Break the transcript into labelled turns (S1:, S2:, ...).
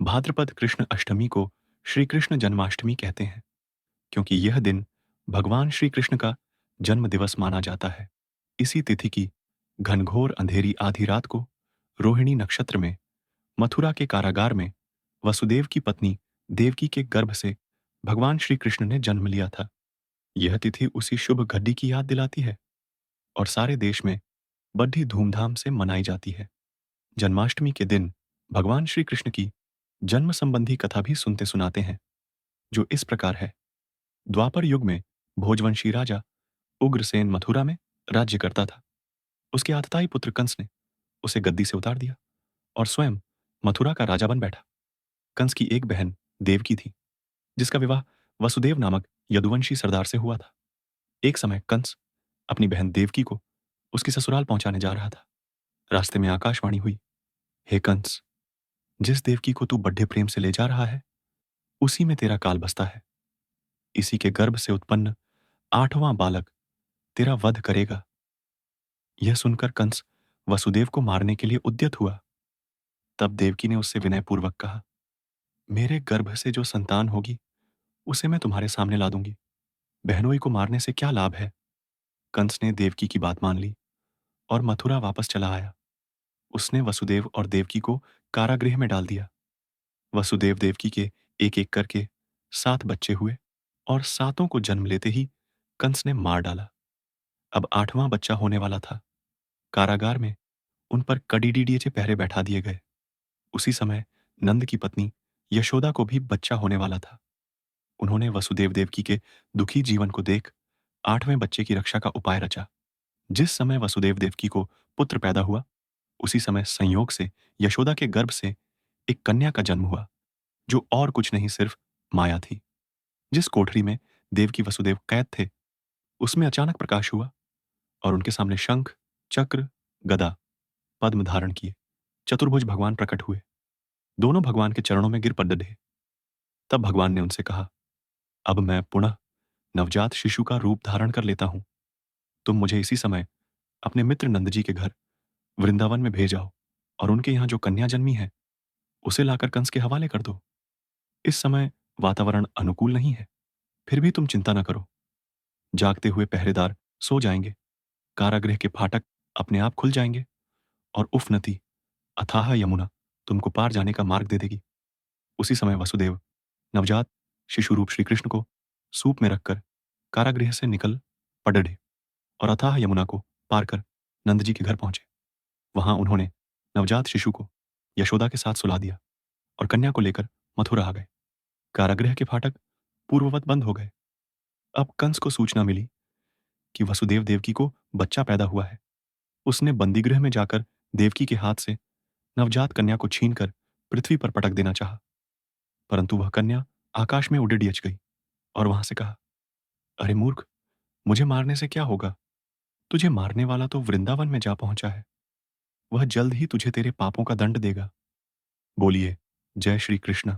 S1: भाद्रपद कृष्ण अष्टमी को श्री कृष्ण जन्माष्टमी कहते हैं क्योंकि यह दिन भगवान श्री कृष्ण का जन्म दिवस माना जाता है। इसी तिथि की घनघोर अंधेरी आधी रात को रोहिणी नक्षत्र में मथुरा के कारागार में वसुदेव की पत्नी देवकी के गर्भ से भगवान श्री कृष्ण ने जन्म लिया था। यह तिथि उसी शुभ घड़ी की याद दिलाती है और सारे देश में बड़ी धूमधाम से मनाई जाती है। जन्माष्टमी के दिन भगवान श्री कृष्ण की जन्म संबंधी कथा भी सुनते सुनाते हैं, जो इस प्रकार है। द्वापर युग में भोजवंशी राजा उग्रसेन मथुरा में राज्य करता था। उसके आतताई पुत्र कंस ने उसे गद्दी से उतार दिया और स्वयं मथुरा का राजा बन बैठा। कंस की एक बहन देवकी थी, जिसका विवाह वसुदेव नामक यदुवंशी सरदार से हुआ था। एक समय कंस अपनी बहन देवकी को उसके ससुराल पहुंचाने जा रहा था। रास्ते में आकाशवाणी हुई, हे कंस, जिस देवकी को तू बड्ढे प्रेम से ले जा रहा है, उसी में तेरा काल बसता है। इसी के गर्भ से उत्पन्न 8वां बालक तेरा वध करेगा। यह सुनकर कंस वसुदेव को मारने के लिए उद्यत हुआ। तब देवकी ने उससे विनयपूर्वक कहा, मेरे गर्भ से जो संतान होगी उसे मैं तुम्हारे सामने ला दूंगी। बहनोई को मारने से क्या लाभ है। कंस ने देवकी की बात मान ली और मथुरा वापस चला आया। उसने वसुदेव और देवकी को कारागृह में डाल दिया। वसुदेव देवकी के एक एक करके 7 बच्चे हुए और सातों को जन्म लेते ही कंस ने मार डाला। अब 8वां बच्चा होने वाला था। कारागार में उन पर कड़ीडीडीचे पहरे बैठा दिए गए। उसी समय नंद की पत्नी यशोदा को भी बच्चा होने वाला था। उन्होंने वसुदेव देवकी के दुखी जीवन को देख 8वें बच्चे की रक्षा का उपाय रचा। जिस समय वसुदेव देवकी को पुत्र पैदा हुआ, उसी समय संयोग से यशोदा के गर्भ से एक कन्या का जन्म हुआ, जो और कुछ नहीं सिर्फ माया थी। जिस कोठरी में देवकी वसुदेव कैद थे, उसमें अचानक प्रकाश हुआ और उनके सामने शंख, चक्र, गदा, पद्म धारण किए चतुर्भुज भगवान प्रकट हुए। दोनों भगवान के चरणों में गिर पड़ डे। तब भगवान ने उनसे कहा, अब मैं पुनः नवजात शिशु का रूप धारण कर लेता हूं। तुम मुझे इसी समय अपने मित्र नंद जी के घर वृंदावन में भेज आओ और उनके यहां जो कन्या जन्मी है उसे लाकर कंस के हवाले कर दो। इस समय वातावरण अनुकूल नहीं है, फिर भी तुम चिंता न करो। जागते हुए पहरेदार सो जाएंगे, कारागृह के फाटक अपने आप खुल जाएंगे और उफ नदी, अथाह यमुना तुमको पार जाने का मार्ग दे देगी। उसी समय वसुदेव नवजात शिशु रूप श्री कृष्ण को सूप में रखकर कारागृह से निकल पड़े और अथाह यमुना को पार कर नंद जी के घर पहुंचे। वहां उन्होंने नवजात शिशु को यशोदा के साथ सुला दिया और कन्या को लेकर मथुरा आ गए। कारागृह के फाटक पूर्ववत बंद हो गए। अब कंस को सूचना मिली कि वसुदेव देवकी को बच्चा पैदा हुआ है। उसने बंदीगृह में जाकर देवकी के हाथ से नवजात कन्या को छीनकर पृथ्वी पर पटक देना चाहा, परंतु वह कन्या आकाश में उड़े डियच गई और वहां से कहा, अरे मूर्ख, मुझे मारने से क्या होगा। तुझे मारने वाला तो वृंदावन में जा पहुंचा है। वह जल्द ही तुझे तेरे पापों का दंड देगा। बोलिए, जय श्री कृष्ण।